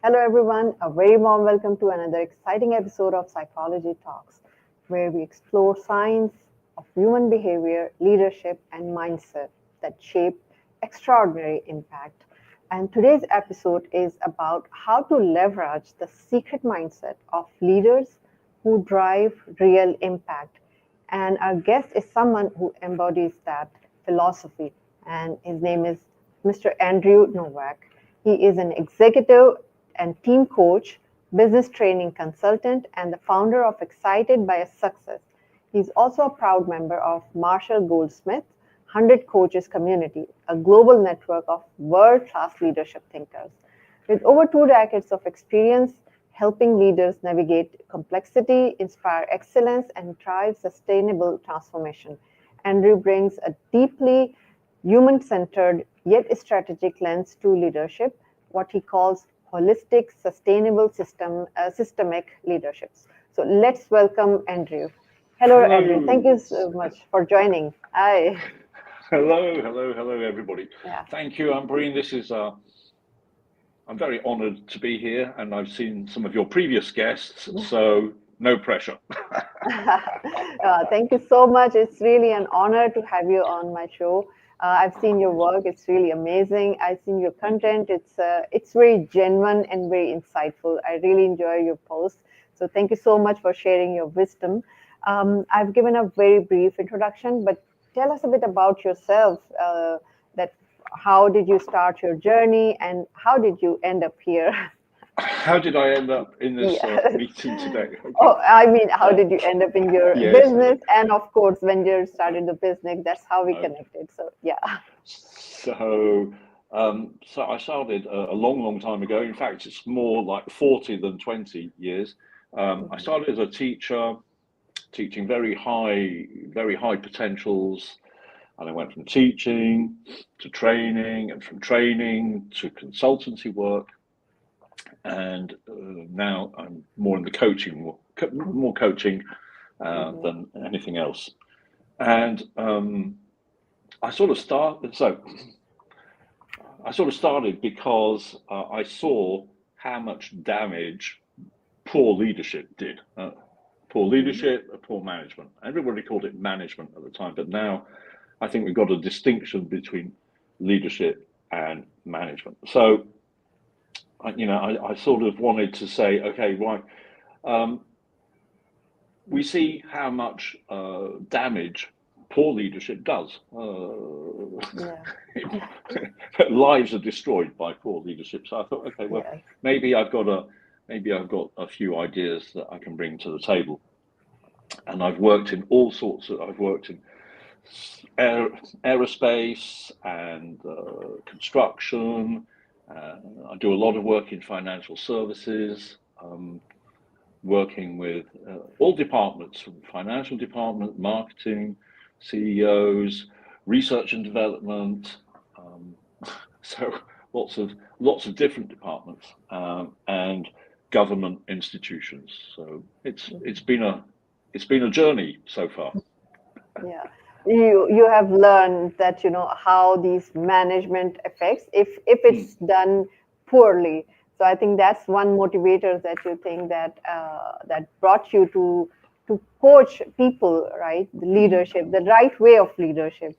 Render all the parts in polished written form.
Hello, everyone. A very warm welcome to another exciting episode of Psychology Talks, where we explore science of human behavior, leadership, and mindset that shape extraordinary impact. And today's episode is about how to leverage the secret mindset of leaders who drive real impact. And our guest is someone who embodies that philosophy, and his name is Mr. Andrew Nowak. He is an executive and team coach, business training consultant, and the founder of Excited by a Success. He's also a proud member of Marshall Goldsmith 100 Coaches Community, a global network of world-class leadership thinkers. With over 2 decades of experience helping leaders navigate complexity, inspire excellence, and drive sustainable transformation, Andrew brings a deeply human-centered yet strategic lens to leadership, what he calls holistic, sustainable systemic leaderships. So let's welcome Andrew. Hello, Hello. Andrew. Thank you so much for joining. Hi. Hello, everybody. Yeah. Thank you, Ambreen. I'm very honored to be here, and I've seen some of your previous guests, so no pressure. Thank you so much. It's really an honor to have you on my show. I've seen your work. It's really amazing. I've seen your content. It's very genuine and very insightful. I really enjoy your posts. So thank you so much for sharing your wisdom. I've given a very brief introduction, but tell us a bit about yourself. That how did you start your journey, and how did you end up here? How did I end up in this meeting today? Okay. Oh, I mean, how did you end up in your Yes. business? And of course, when you started the business, that's how we connected. So, yeah. So I started a long time ago. In fact, it's more like 40 than 20 years. I started as a teacher, teaching very high potentials. And I went from teaching to training, and from training to consultancy work. And now I'm more in the coaching, more coaching than anything else. And I sort of started because I saw how much damage poor leadership did. Poor leadership, poor management. Everybody called it management at the time, but now I think we've got a distinction between leadership and management. So, I sort of wanted to say, okay, right, we see how much damage poor leadership does. Lives are destroyed by poor leadership. So I thought, okay, well, maybe I've got a few ideas that I can bring to the table. And I've worked in I've worked in aerospace and construction. I do a lot of work in financial services, working with all departments, from financial department, marketing, CEOs, research and development. So lots of different departments and government institutions. So it's been a journey so far. Yeah. You have learned that how these management affects if it's done poorly. So I think that's one motivator that you think that brought you to coach people, right? The leadership, the right way of leadership.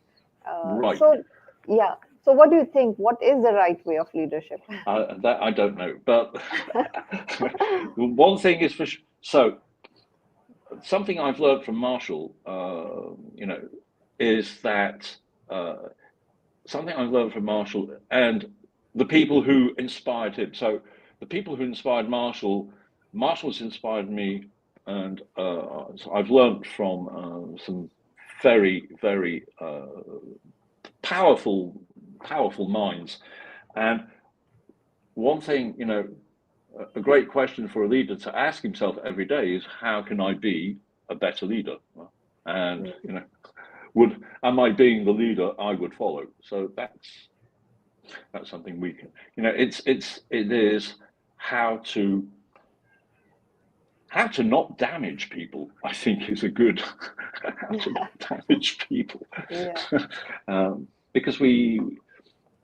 Right. So yeah. So what do you think? What is the right way of leadership? That I don't know, but one thing is for sure. So something I've learned from Marshall, is that something I've learned from Marshall and the people who inspired him. So the people who inspired Marshall's inspired me, and so I've learned from some very powerful minds. And one thing, a great question for a leader to ask himself every day is, how can I be a better leader? And am I being the leader I would follow? So that's something we can, it is how to not damage people, I think, is a good how to not damage people. Yeah. Because we,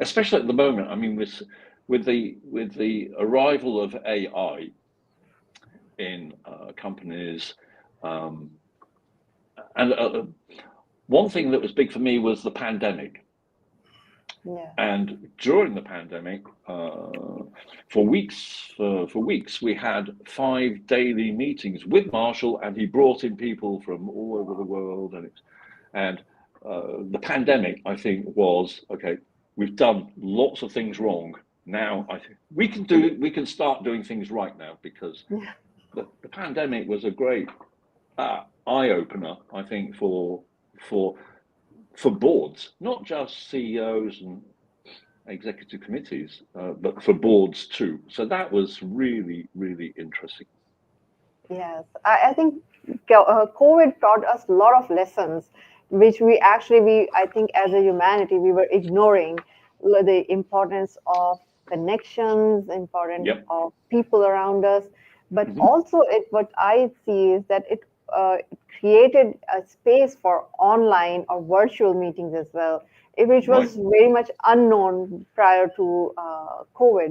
especially at the moment, I mean, with the arrival of AI in companies, and one thing that was big for me was the pandemic. Yeah. And during the pandemic, for weeks, we had 5 daily meetings with Marshall, and he brought in people from all over the world. And the pandemic, I think, was okay. We've done lots of things wrong. Now I think we can start doing things right now, because Yeah. the pandemic was a great eye opener, I think, for boards, not just CEOs and executive committees, but for boards too. So that was really, really interesting. Yes, I think COVID taught us a lot of lessons, which I think as a humanity, we were ignoring the importance of connections, importance Yep. of people around us. But Mm-hmm. also, what I see is that it created a space for online or virtual meetings as well, which was Right. very much unknown prior to COVID.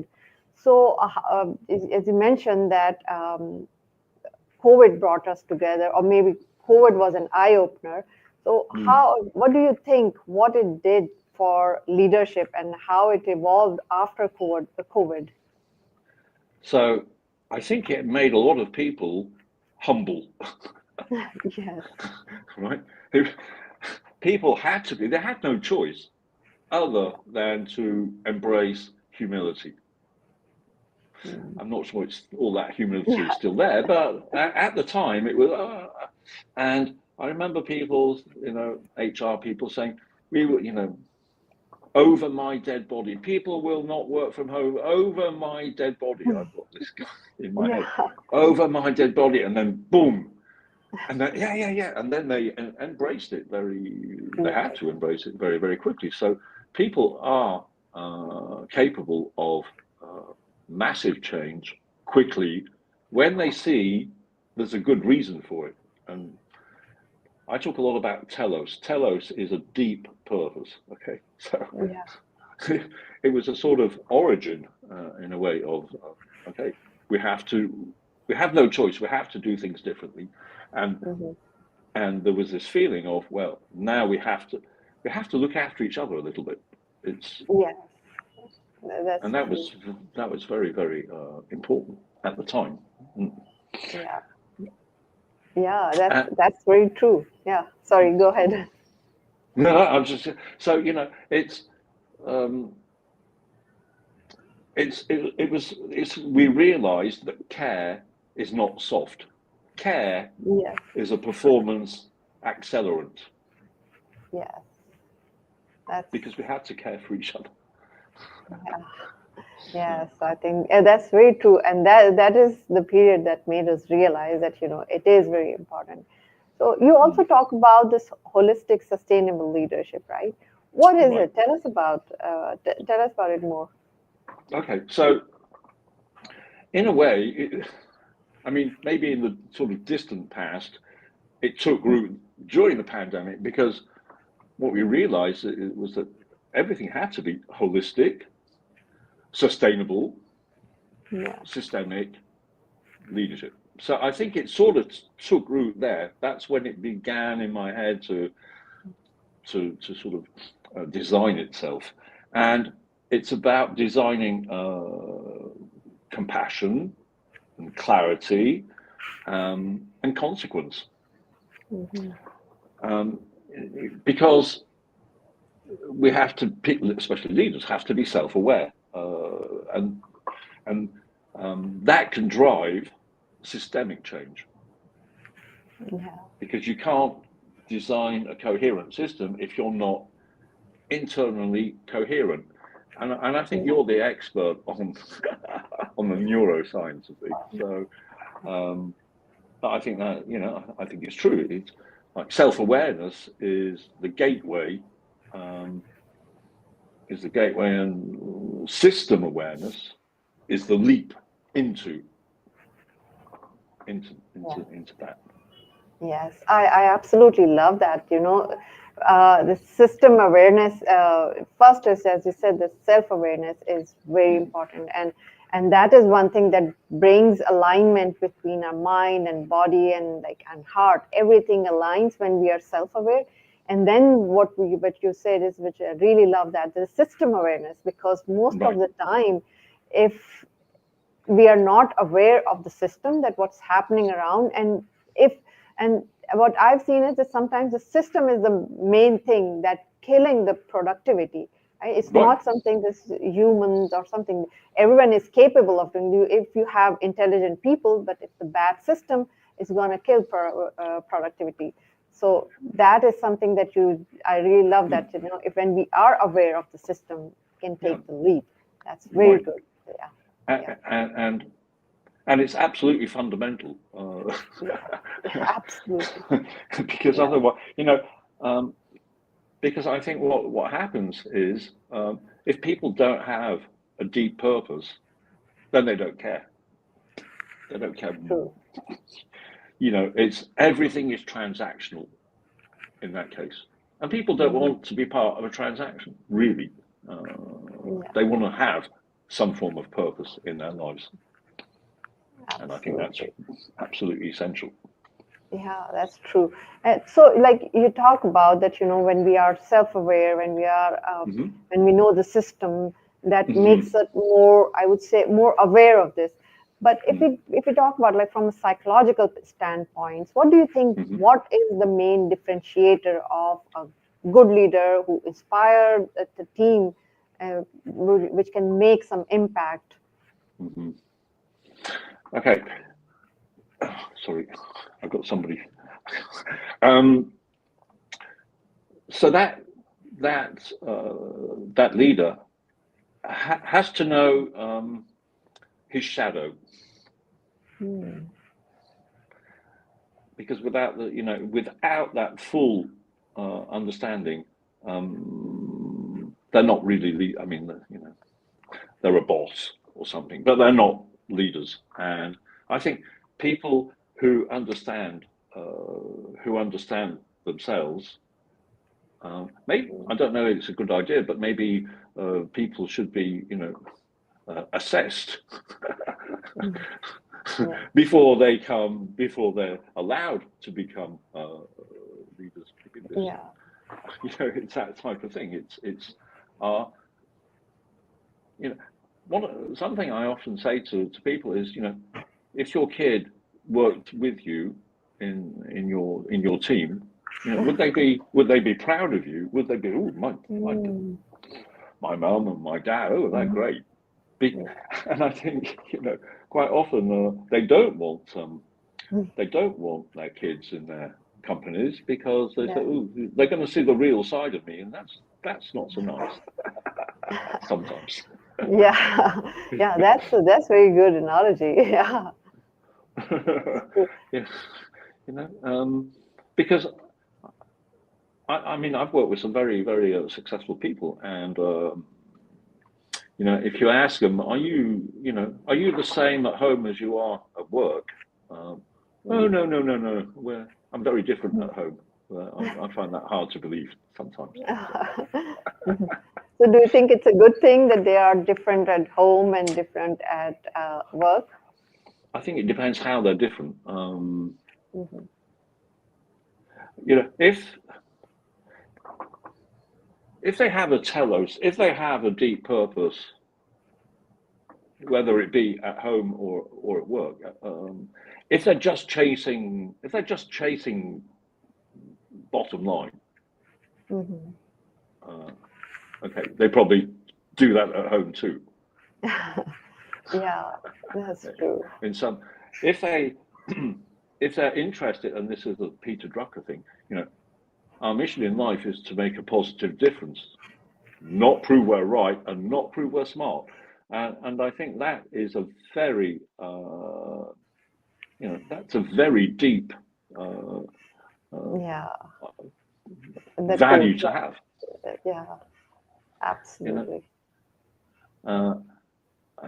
So, as you mentioned that. COVID brought us together, or maybe COVID was an eye opener. So, what do you think? What it did for leadership and how it evolved after COVID? So I think it made a lot of people humble, Yes. right? People had to be, they had no choice other than to embrace humility. I'm not sure it's all that humility is Yeah. still there, but at the time it was, and I remember people, HR people saying, we were, over my dead body. People will not work from home over my dead body. I've got this guy in my head, Yeah. over my dead body, and then boom, and then yeah, and then they embraced it they had Yes. to embrace it very, very quickly. So people are capable of massive change quickly when they see there's a good reason for it. And I talk a lot about telos. Telos is a deep purpose. Okay, so Yeah. it was a sort of origin in a way of okay, we have no choice. We have to do things differently, and Hmm. and there was this feeling of, well, now we have to look after each other a little bit. It's Yes. That's and true. that was very, very important at the time. Yeah. Yeah. That's Uh, that's very true. Yeah. Sorry. Go ahead. no, I'm just so um, we realised that care is not soft. Care Yes. is a performance accelerant, Yes. That's. because we had to care for each other. Yeah. So, Yes, I think that's very true, and that is the period that made us realize that it is very important. So you also talk about this holistic, sustainable leadership, right? What is right. it? Tell us about it more. Okay. So in a way, I mean, maybe in the sort of distant past, it took root during the pandemic, because what we realized was that everything had to be holistic, sustainable, Yeah. systemic leadership. So I think it sort of took root there. That's when it began in my head to sort of design itself, and it's about designing compassion and clarity, and consequence, Hmm. um, because we have to, people, especially leaders, have to be self-aware, and that can drive systemic change, Yeah. because you can't design a coherent system if you're not internally coherent. And I think Yeah. you're the expert on on the neuroscience of things. So I think that I think it's true. It's like self-awareness is the gateway, um, and system awareness is the leap into Yeah. that. Yes, I absolutely love that. The system awareness, first is, as you said, the self-awareness is very Mm. important. And that is one thing that brings alignment between our mind and body and heart. Everything aligns when we are self-aware. And then what you said is, which I really love, that the system awareness, because most of Right, the time, if we are not aware of the system, that what's happening around, if and what I've seen is that sometimes the system is the main thing that killing the productivity, right? It's right. not something that's humans or something. Everyone is capable of doing. If you have intelligent people, but if the bad system is going to kill productivity. So that is something that I really love, Mm. that if when we are aware of the system, we can Yeah, take the lead. That's very right. good. Yeah. Yeah. And it's absolutely fundamental, Yeah, yeah, absolutely. because Yeah. otherwise, um, because I think what happens is, if people don't have a deep purpose, then they don't care. They don't care. True. It's everything is transactional in that case, and people don't Hmm. want to be part of a transaction. Really, Yeah, they want to have some form of purpose in their lives, and I think that's absolutely. absolutely essential. Yeah, that's true. So, like you talk about that, when we are self-aware, Hmm. when we know the system, that makes Hmm. us more, I would say, more aware of this. But Hmm. if we talk about, like, from a psychological standpoint, what do you think? Hmm. What is the main differentiator of a good leader who inspired the team, which can make some impact? Hmm. Okay, sorry, I've got somebody. Um, so that leader has to know, his shadow, Hmm. because without that full understanding, they're not really I mean, they're a boss or something, but they're not leaders. And I think people who understand themselves, maybe, I don't know, it's a good idea, but maybe people should be, assessed Yeah. before they're allowed to become leaders. Maybe this, Yeah. it's that type of thing. Uh, you know, something I often say to people is, if your kid worked with you in your team, would they be proud of you? Would they be, oh, Mm. my mum and my dad, oh, they're great. Be, Yeah. and I think, quite often, they don't want their kids in their companies, because they say, Yeah. oh, they're going to see the real side of me, and that's not so nice sometimes. Yeah, yeah, that's very good analogy. Yeah, that's true. Yeah, because I mean, I've worked with some very, very successful people, and if you ask them, are you the same at home as you are at work? Um, oh, Mm. no, no, no, no. I'm very different at home. I find that hard to believe sometimes. Mhm. So, do you think it's a good thing that they are different at home and different at work? I think it depends how they're different. Hmm. If they have if they have a deep purpose, whether it be at home or at work, if they're just chasing bottom line, Hmm. uh, okay, they probably do that at home too. Yeah, that's true. In some, if they if they're interested, and this is a Peter Drucker thing, our mission in life is to make a positive difference, not prove we're right and not prove we're smart. And I think that is a very, that's a very deep uh, uh, Yeah, the quote. value to have. Yeah, You know, absolutely. uh,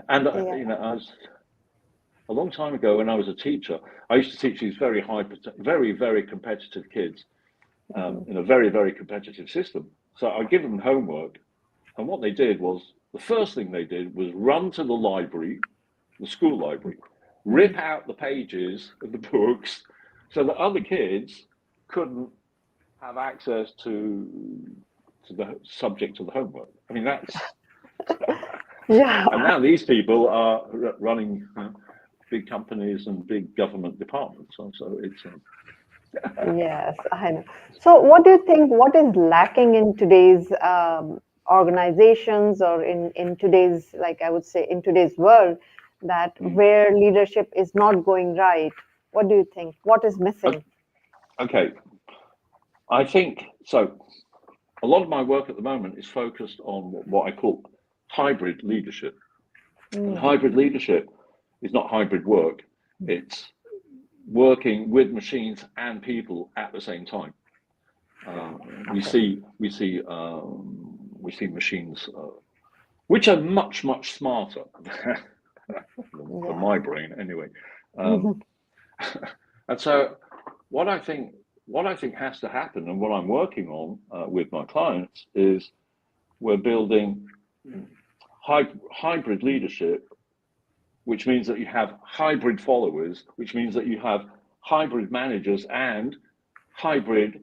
and Yeah. as a long time ago when I was a teacher, I used to teach these very competitive kids in a very competitive system. So I give them homework, and what they did was the first thing they did was run to the library, the school library, rip out the pages of the books, so that other kids couldn't have access to the subject of the homework. I mean, that's Yeah. and now these people are running big companies and big government departments. So it's Yes, I know. So, what do you think? What is lacking in today's organizations, or in today's, like I would say, in today's world, that where leadership is not going right? What do you think? What is missing? okay. I think so. A lot of my work at the moment is focused on what I call hybrid leadership. And Mm, hybrid leadership is not hybrid work, it's working with machines and people at the same time. We okay. see machines which are much smarter than Yeah. my brain anyway. Um, and so what I think has to happen, and what I'm working on with my clients, is we're building hybrid leadership, which means that you have hybrid followers, which means that you have hybrid managers and hybrid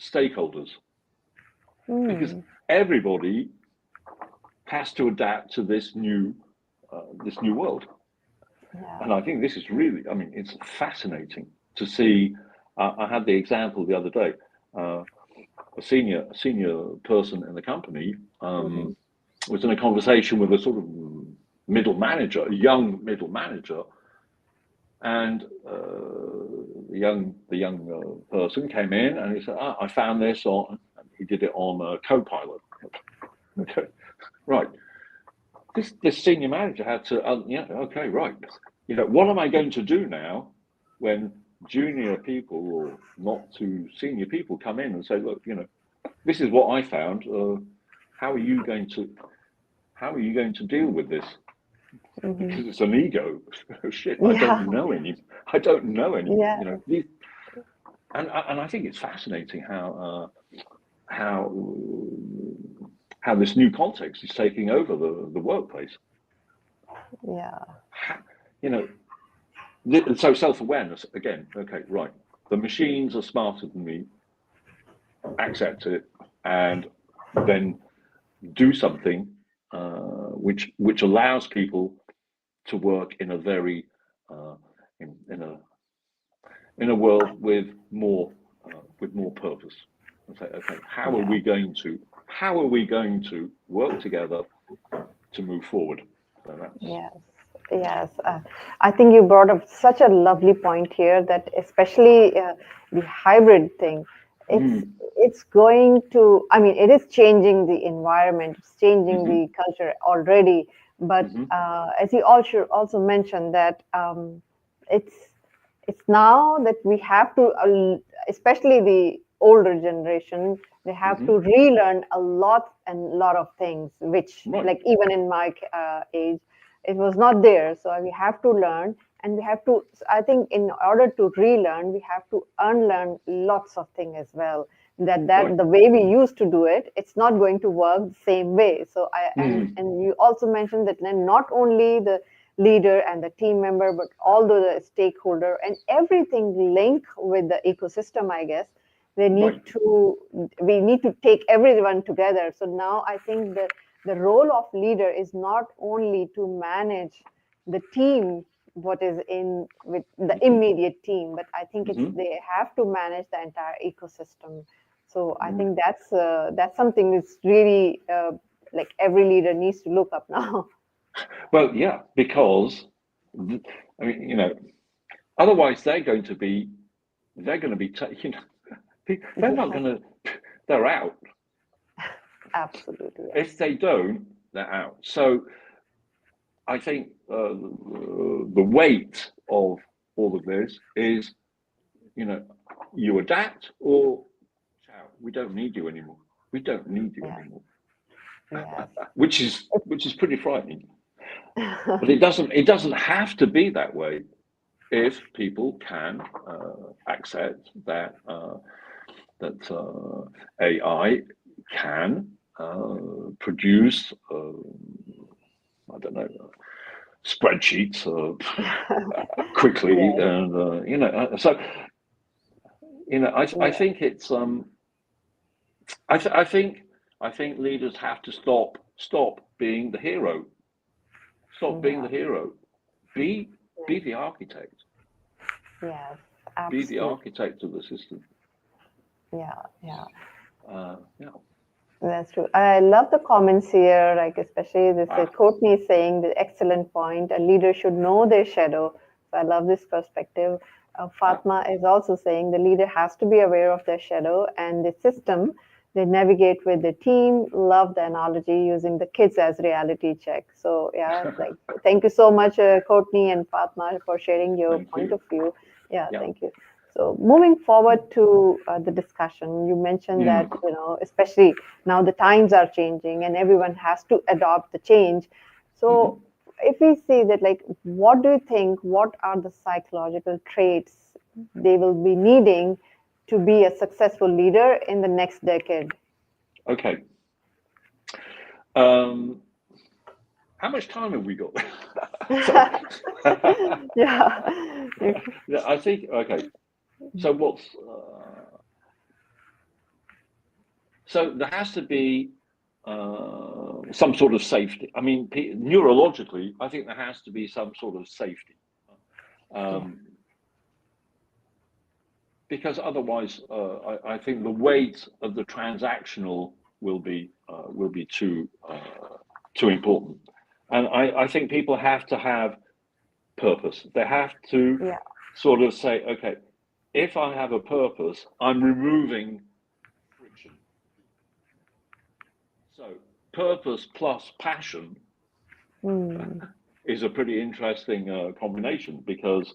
stakeholders, because Mm, everybody has to adapt to this new world. yeah. And I think this is really, I mean, it's fascinating to see. I had the example the other day. A senior person in the company Hmm. was in a conversation with a sort of middle manager, a young middle manager, and the young person came in and he said, "I found this on." He did it on Copilot. Okay, right. This senior manager had to, yeah, okay, right. You know, what am I going to do now when junior people or not too senior people come in and say, look, you know, this is what I found. How are you going to deal with this? Hmm. Because it's an ego. Shit, Yeah. I don't know any. Yeah. You know, and I think it's fascinating how how this new context is taking over the workplace. Yeah. You know, so self-awareness again. Okay, right. The machines are smarter than me. Accept it, and then do something which allows people to work in a very in a world with more purpose. And say, okay, Yeah. how are we going to work together to move forward? So that's Yes, yes. I think you brought up such a lovely point here, that especially the hybrid thing, it's mm, it's going to. I mean, it is changing the environment, it's changing mm-hmm, the culture already. But mm-hmm, as you also mentioned that it's it's now that we have to, especially the older generation, they have mm-hmm. to relearn a lot of things, which, Right, like, even in my age, it was not there. So we have to learn, and we have to, I think, in order to relearn, we have to unlearn lots of things as well. That right. the way we used to do it, it's not going to work the same way. So Mm, and you also mentioned that then not only the leader and the team member, but all the stakeholder and everything link with the ecosystem, I guess. They need right. to, we need to take everyone together. So now I think the role of leader is not only to manage the team, what is in with the Mm-hmm, immediate team, but I think it's, mm-hmm. they have to manage the entire ecosystem. So I Mm. think that's something that's really like every leader needs to look up now. Well, yeah, because I mean, you know, otherwise they're going to be, you know, they're not Yes, going to, they're out. absolutely, yes. If they don't, they're out. So I think the weight of all of this is, you know, you adapt or ciao, we don't need you anymore. We don't need you Yeah, anymore, yes. which is pretty frightening. But it doesn't have to be that way if people can accept that AI can produce, I don't know, spreadsheets quickly, Yes. and so I think it's I think leaders have to stop being the hero. Stop being Yeah. the hero. Be the architect. Yes. Be the Absolutely. architect of the system. Yeah. Yeah. Yeah. That's true. I love the comments here, like especially this Ah. Courtney saying the excellent point. A leader should know their shadow. So I love this perspective. Ah. Fatma is also saying the leader has to be aware of their shadow and the system they navigate with the team. Love the analogy using the kids as reality check. So yeah, like thank you so much, Courtney and Fatma, for sharing your Thank point you. of view. Yeah, Yeah. thank you. So moving forward to the discussion, you mentioned that Mm. especially now the times are changing and everyone has to adopt the change. Hmm. So if we see that, like, what do you think? What are the psychological traits they will be needing to be a successful leader in the next decade? Okay. How much time have we got? So, Yeah. yeah, I think okay. So what's so there has to be some sort of safety. I mean, neurologically, I think there has to be some sort of safety, Yeah. because otherwise, I think the weight of the transactional will be too important. And I think people have to have purpose. They have to Yeah. sort of say, okay, if I have a purpose, I'm removing friction. So purpose plus passion Mm. is a pretty interesting combination, because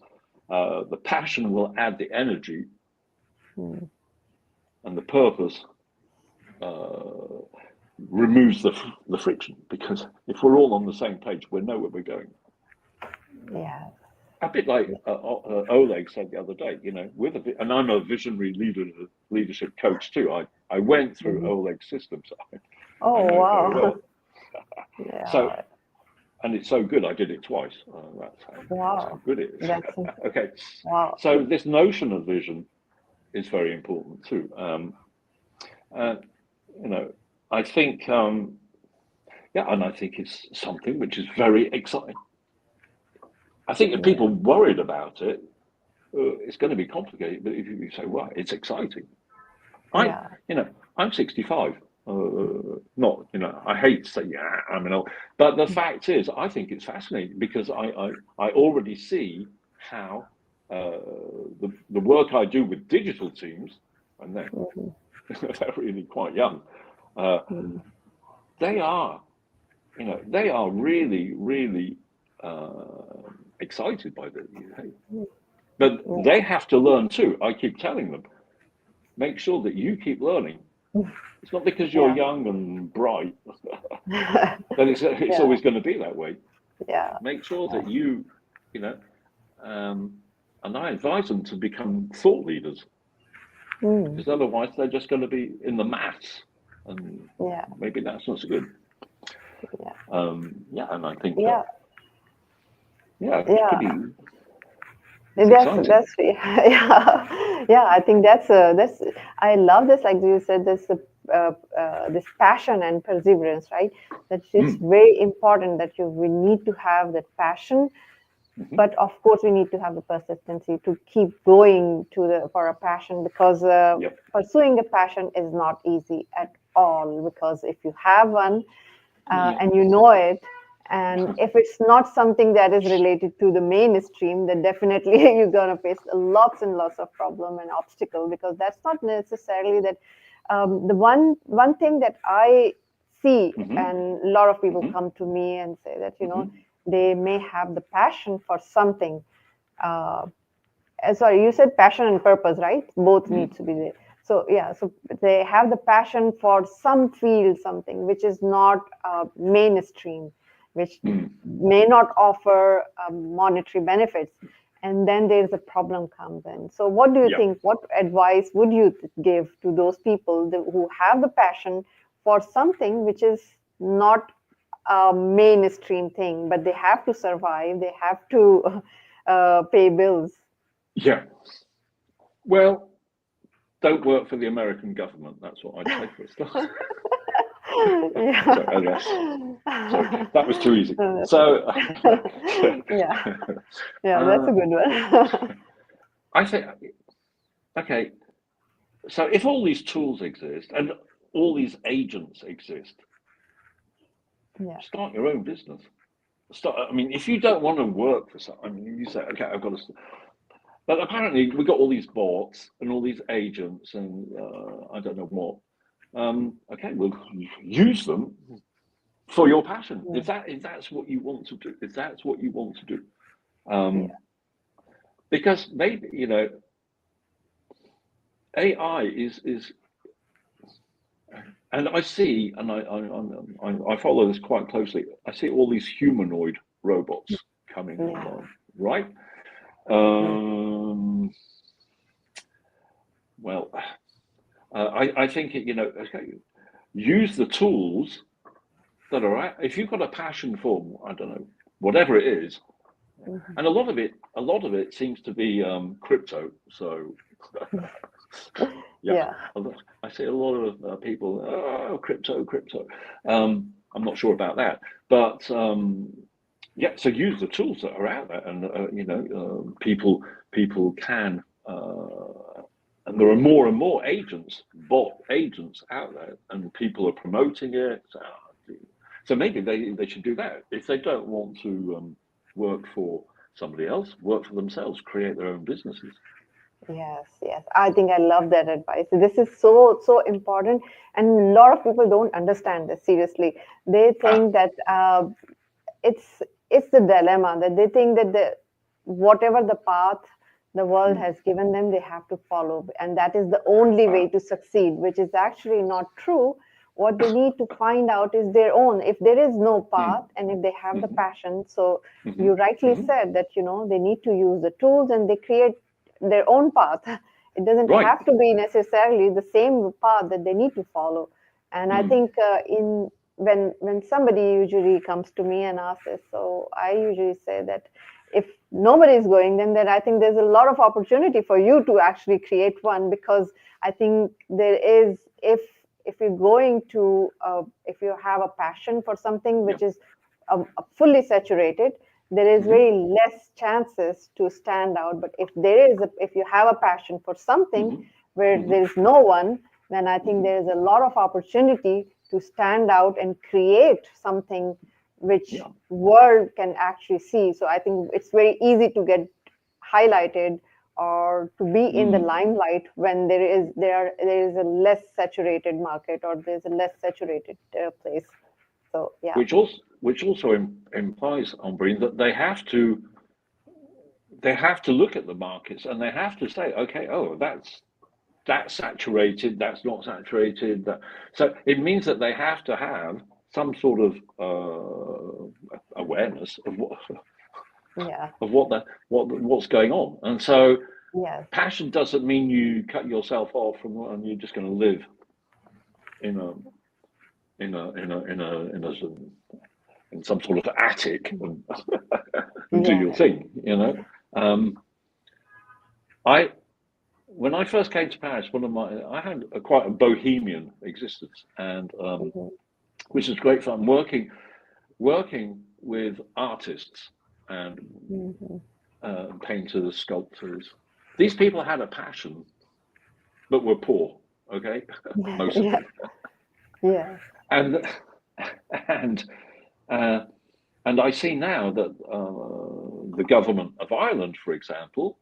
the passion will add the energy, Mm. and the purpose uh, removes the friction. Because if we're all on the same page, we know where we're going. Yeah. A bit like Oleg said the other day, and I'm a visionary leadership coach too. I went through Mhm. Oleg's system, so I Oh, know it very wow. well. So, Yeah. and it's so good, I did it twice. That's how Wow. good it is. That's Okay, wow. so this notion of vision is very important too. Uh, I think, yeah, and I think it's something which is very exciting. I think if Yeah. people worried about it, it's going to be complicated. But if you say, "Well, it's exciting," I, Yeah. I'm 65. Not, I hate to say, yeah, I'm an old, but the fact is, I think it's fascinating, because I already see how the work I do with digital teams, and they're, Mhm. they're really quite young, uh, Mhm. they are, they are really, really excited by the, but they have to learn too. I keep telling them, make sure that you keep learning. It's not because you're Yeah. young and bright that it's Yeah. always going to be that way. Yeah. Make sure that you know, and I advise them to become thought leaders, Mm. because otherwise they're just going to be in the maths, and Yeah. maybe that's not so good. Yeah. Yeah, and I think, Yeah. yeah, Yeah. it's exciting. That's yeah, yeah. I think that's I love this. Like you said, this passion and perseverance, right? That it's Mm. very important that we need to have that passion, Hmm. but of course we need to have the persistency to keep going for a passion, because Yep. pursuing a passion is not easy at all, because if you have one and you know it, and if it's not something that is related to the mainstream, then definitely you're going to face lots and lots of problem and obstacle, because that's not necessarily that the one thing that I see, Hmm. and a lot of people Hmm. come to me and say that Hmm. they may have the passion for something. uh, Sorry, you said passion and purpose, right? Both Hmm. need to be there. So yeah, so they have the passion for some field, something which is not mainstream, which may not offer monetary benefits. And then there's a problem comes in. So what do you think? What advice would you give to those people who have the passion for something which is not a mainstream thing, but they have to survive, they have to pay bills? Yeah. Well, don't work for the American government. That's what I'd say for a start. Sorry, that was too easy. So, yeah, that's a good one. I think, okay, so if all these tools exist and all these agents exist, start your own business. I mean, if you don't want to work for someone, I mean, you say, okay, I've got to. But apparently, we've got all these bots and all these agents, and I don't know what. Okay, well, use them for your passion. If that's what you want to do, because maybe, you know, AI is, and I see, and I follow this quite closely. I see all these humanoid robots coming along, right? Well, I think, you know, okay, use the tools that are out. If you've got a passion for, I don't know, whatever it is, and a lot of it seems to be crypto. So I see a lot of people, oh, crypto. I'm not sure about that, but so use the tools that are out there, and you know, people can. And there are more and more bot agents out there, and people are promoting it. So maybe they should do that. If they don't want to work for somebody else, work for themselves, create their own businesses. Yes. I think I love that advice. This is so important, and a lot of people don't understand this seriously. They think that it's the dilemma, that they think that whatever the path the world has given them, they have to follow, and that is the only way to succeed, which is actually not true. What they need to find out is their own. If there is no path, and if they have the passion, so you rightly said that, you know, they need to use the tools and they create their own path. It doesn't have to be necessarily the same path that they need to follow. And I think when somebody usually comes to me and asks this, so I usually say that if nobody is going, then I think there's a lot of opportunity for you to actually create one, because I think there is, if you're going to, if you have a passion for something which is fully saturated, there is very less chances to stand out. But if you have a passion for something where there is no one, then I think there is a lot of opportunity to stand out and create something which world can actually see. So I think it's very easy to get highlighted or to be in the limelight when there is a less saturated market, or there's a less saturated place. So which also implies, Ambreen, that they have to look at the markets, and they have to say, okay, oh, that's saturated, that's not saturated. So it means that they have to have some sort of awareness of what's going on. And so passion doesn't mean you cut yourself off and you're just going to live in some sort of attic and do your thing, you know. When I first came to Paris, I had quite a bohemian existence, and which was great fun, working with artists and painters, sculptors. These people had a passion, but were poor. Okay, most of them. Yeah. And I see now that the government of Ireland, for example,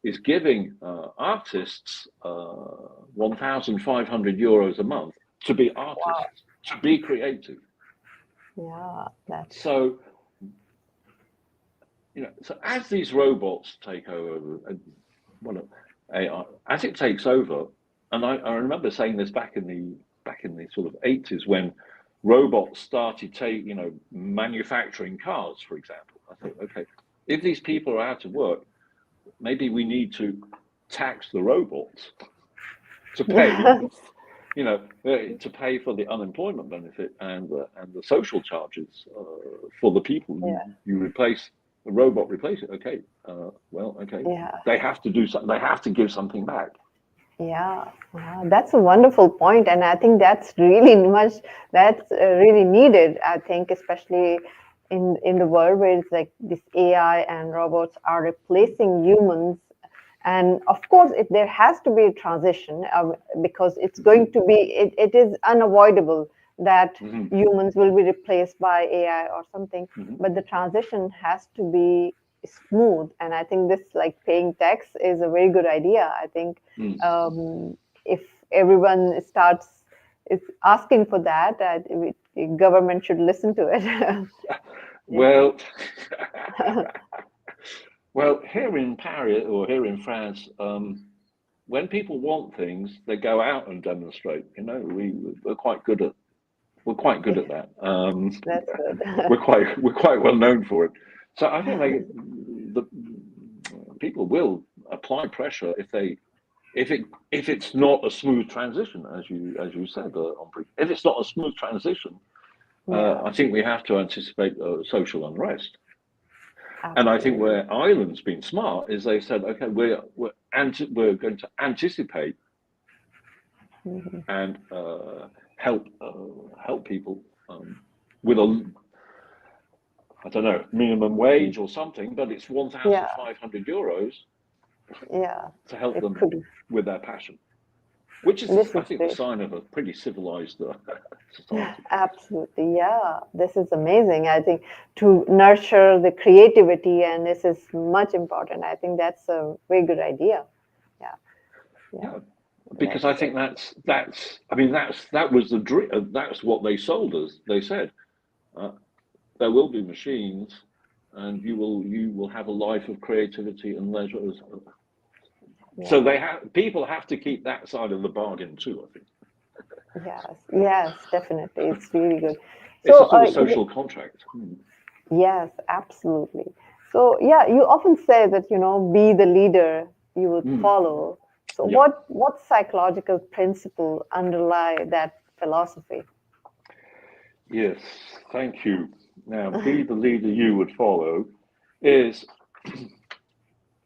is giving artists €1,500 a month to be artists, to be creative. Yeah, so, you know, so as these robots take over, AI, as it takes over, and I remember saying this back in the sort of 80s, when robots started manufacturing cars, for example, I thought, okay, if these people are out of work, maybe we need to tax the robots to pay, to pay for the unemployment benefit and the social charges for the people you replace. The robot replace it. Okay, okay. Yeah. They have to do something. They have to give something back. Yeah, that's a wonderful point, and I think that's really needed. I think, especially in the world where it's like this AI and robots are replacing humans, and of course, there has to be a transition because it's going to be it is unavoidable that humans will be replaced by AI or something, but the transition has to be smooth, and I think this like paying tax is a very good idea. I think if everyone starts is asking for that, the government should listen to it. Well, well, here in Paris or here in France, when people want things, they go out and demonstrate. We're quite good at that. That's good. we're quite well known for it. So I think the people will apply pressure if it's not a smooth transition, as you said, if it's not a smooth transition. I think we have to anticipate social unrest. Absolutely. And I think where Ireland's been smart is they said, okay, we're going to anticipate and help people with I don't know, minimum wage or something, but it's 1,500 euros to help them with their passion, which is, I think, the sign of a pretty civilized society. Absolutely, yeah. This is amazing. I think to nurture the creativity, and this is much important. I think that's a very good idea. Yeah. Because I think that was the dream. That's what they sold us. They said there will be machines, and you will have a life of creativity and leisure. So people have to keep that side of the bargain too, I think. Yes, definitely. It's really good. It's a sort of social contract. Yes, absolutely. So you often say that, be the leader you would follow. So what psychological principle underlie that philosophy? Yes, thank you. Now, be the leader you would follow is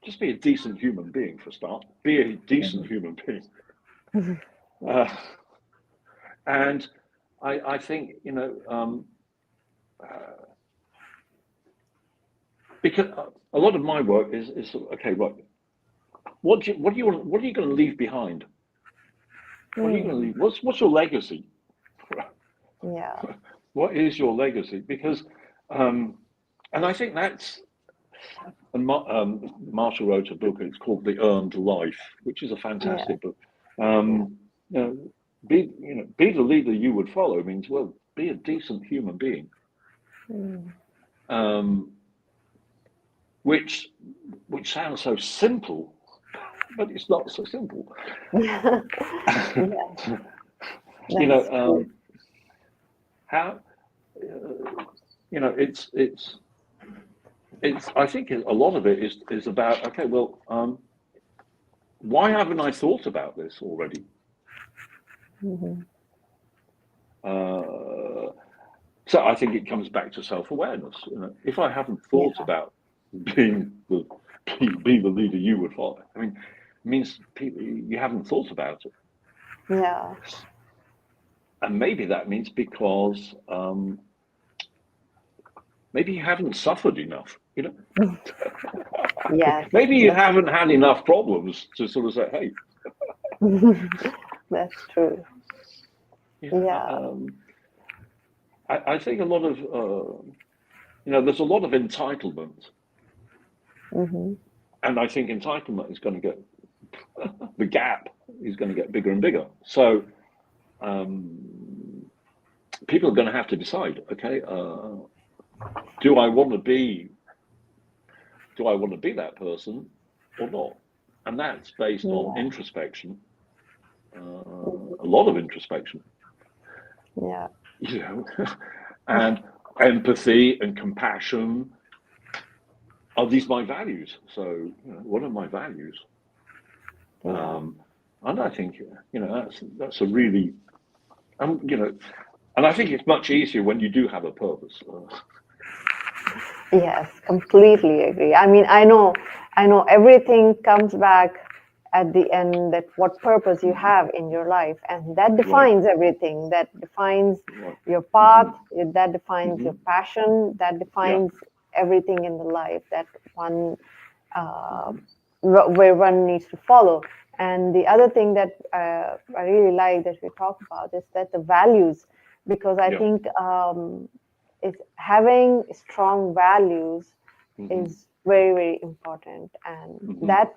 just be a decent human being for a start. Be a decent human being. And I think, because a lot of my work is okay, right. What are you going to leave behind? What are you going to leave? What's your legacy? Yeah. What is your legacy? Because, and I think that's, and Marshall wrote a book. It's called The Earned Life, which is a fantastic book. Be the leader you would follow means, well, be a decent human being. Which sounds so simple, but it's not so simple. How it's I think a lot of it is about, okay, well, why haven't I thought about this already? So I think it comes back to self-awareness. If I haven't thought about be the leader you would follow, I mean, it means you haven't thought about it. Yeah. And maybe that means because maybe you haven't suffered enough, Maybe you haven't had enough problems to sort of say, hey. That's true. I think a lot of, there's a lot of entitlement. And I think entitlement is going to get, the gap is going to get bigger and bigger. So people are going to have to decide, okay, do I want to be that person or not? And that's based on introspection, a lot of introspection. Yeah. you know, and empathy and compassion. Are these my values? So, what are my values? Yeah. And I think, that's a really, and I think it's much easier when you do have a purpose. Yes, completely agree. I mean, I know everything comes back at the end, that what purpose you Mhm. have in your life, and that Right, defines everything. That defines right. your Hmm. path, that defines your Hmm. passion, that Yeah. defines everything in the life that one uh, Hmm. where one needs to follow. And the other thing that I really like that we talk about is that the values, because I Yeah. think is having strong values Hmm. is very, very important, and Hmm. that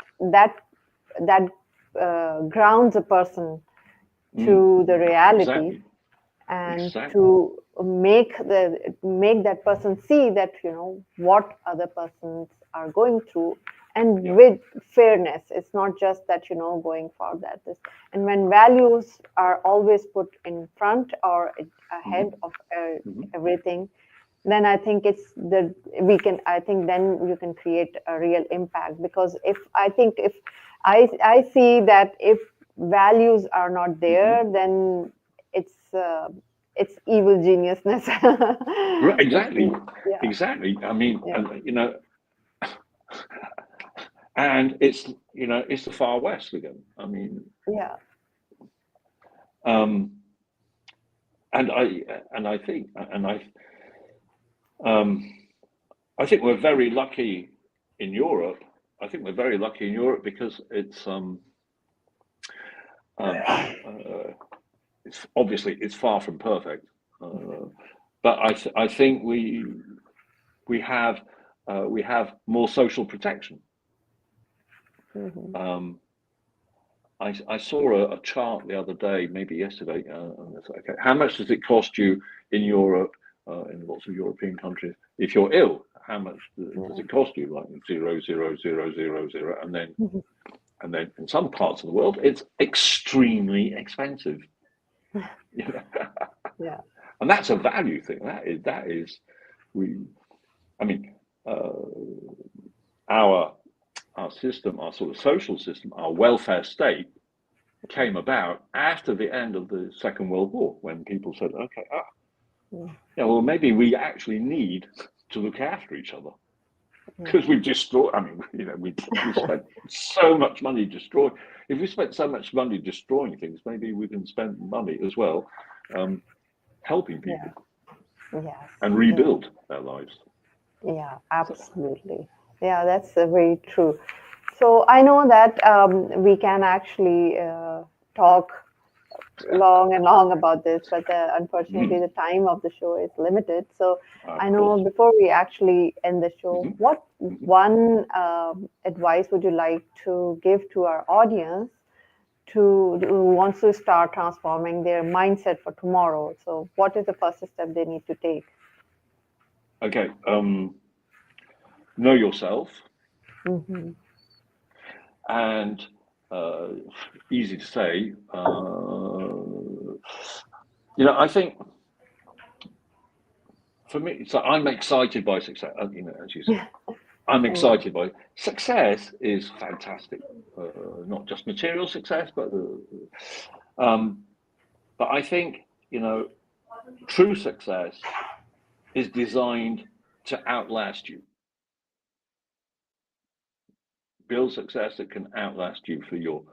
grounds a person Mm. to the reality, Exactly. and Exactly. to make that person see that what other persons are going through, and Yeah. with fairness. It's not just that going for that this. And when values are always put in front or Hmm. ahead of Hmm. everything, then I think then you can create a real impact. Because if I see that if values are not Hmm. there, then it's evil geniusness. Right. It's Exactly. yeah, Exactly. I mean, yeah, and it's the far west again. I mean, yeah. um, and I think, um, I think we're very lucky in Europe. I think we're very lucky in Europe because um, uh, it's obviously it's far from perfect, uh, but I think we have we have more social protection. Hmm. Um, I saw a chart the other day, maybe yesterday. Okay, how much does it cost you in Europe, in lots of European countries, if you're ill? How much does Yeah. it cost you? Like 0.00000, Mhm. and then in some parts of the world, it's extremely expensive. Yeah. And that's a value thing. That is we. I mean, uh, our our system, our sort of social system, our welfare state came about after the end of the Second World War, when people said, "Okay, Mm. yeah, well, maybe we actually need to look after each other because Yeah. we've destroyed. I mean, we spent so much money destroying. If we spent so much money destroying things, maybe we can spend money as well, helping Yeah. people Yes. and Yeah. rebuild their lives." Yeah, So, absolutely. Yeah, that's very true. So I know that we can actually talk long and long about this, but unfortunately, the time of the show is limited. So I of know, course. before we actually end the show, Hmm. what Hmm. one advice would you like to give to our audience who wants to start transforming their mindset for tomorrow? So, what is the first step they need to take? Okay. Know yourself, Hmm. and uh, easy to say. I think for me, so I'm excited by success. As you said, I'm Yeah. excited by success. Is fantastic. Not just material success, um, but I think true success is designed to outlast you. Build success that can outlast you for your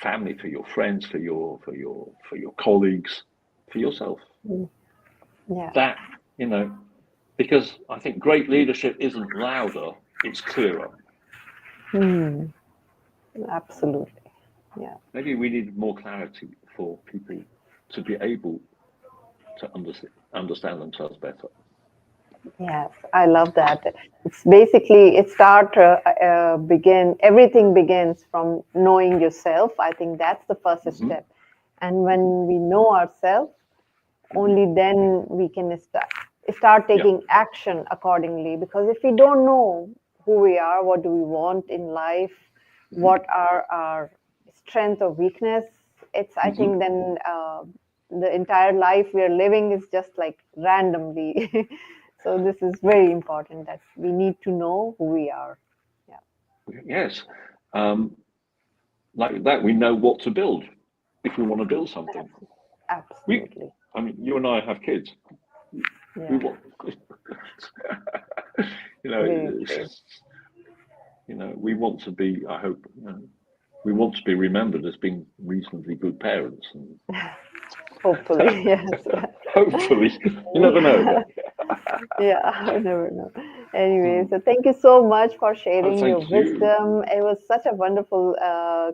family, for your friends, for your colleagues, for yourself. Mm. Yeah. That you know, because I think great leadership isn't louder; it's clearer. Hmm. Absolutely. Yeah. Maybe we need more clarity for people to be able to understand themselves better. Yes, I love that. It's basically everything begins from knowing yourself. I think that's the first Hmm. step. And when we know ourselves, Hmm. only then we can start Yeah. taking action accordingly. Because if we don't know who we are, what do we want in life, Hmm. what are our strength or weakness, it's I Hmm. think then the entire life we are living is just like randomly. So this is very important that we need to know who we are. Yes. Like that, we know what to build if we want to build something. Absolutely. I mean, you and I have kids. Yeah. We want, we want to be. I hope we want to be remembered as being reasonably good parents. And hopefully, yes. Hopefully, you never know. Yeah, I never know. Anyway, so thank you so much for sharing your thank you. wisdom. It was such a wonderful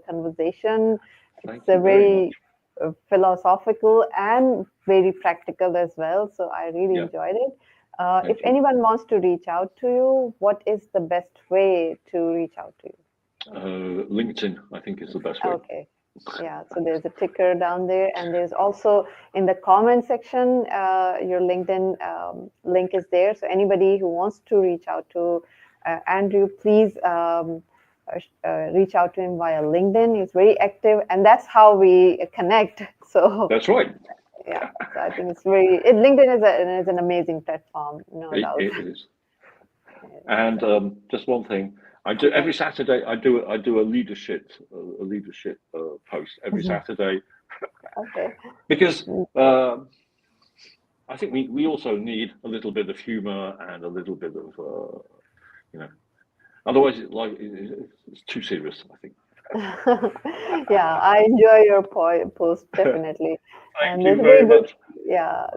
conversation. Thank It's a you very much. philosophical and very practical as well. So I really Yeah. enjoyed it. Thank If you. anyone wants to reach out to you, what is the best way to reach out to you? LinkedIn, I think, is the best way. Okay. Yeah, so there's a ticker down there, and there's also in the comment section, your LinkedIn link is there. So anybody who wants to reach out to Andrew, please reach out to him via LinkedIn. He's very active, and that's how we connect. So That's right. yeah, so I think LinkedIn is an amazing platform, no doubt. It is. And just one thing, I do every Saturday. I do a leadership post every Saturday. Okay. Because I think we also need a little bit of humor and a little bit of otherwise it's too serious, I think. Yeah, I enjoy your post definitely. Thank you very much.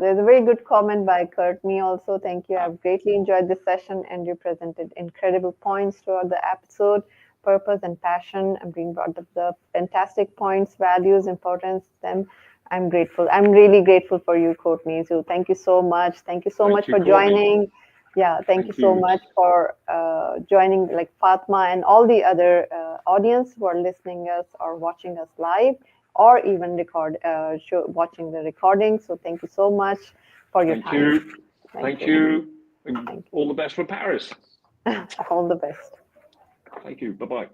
There's a very good comment by Courtney also. Thank you. I've greatly enjoyed this session, and you presented incredible points throughout the episode. Purpose and passion, and being brought up the fantastic points, values, importance them. I'm grateful. I'm really grateful for you, Courtney. So thank you so much. Thank you so much for joining. Yeah, thank you so much for joining, like Fatma and all the other audience who are listening us or watching us live, or even watching the recording. So thank you so much for your time. Thank you. All the best for Paris. All the best. Thank you. Bye-bye.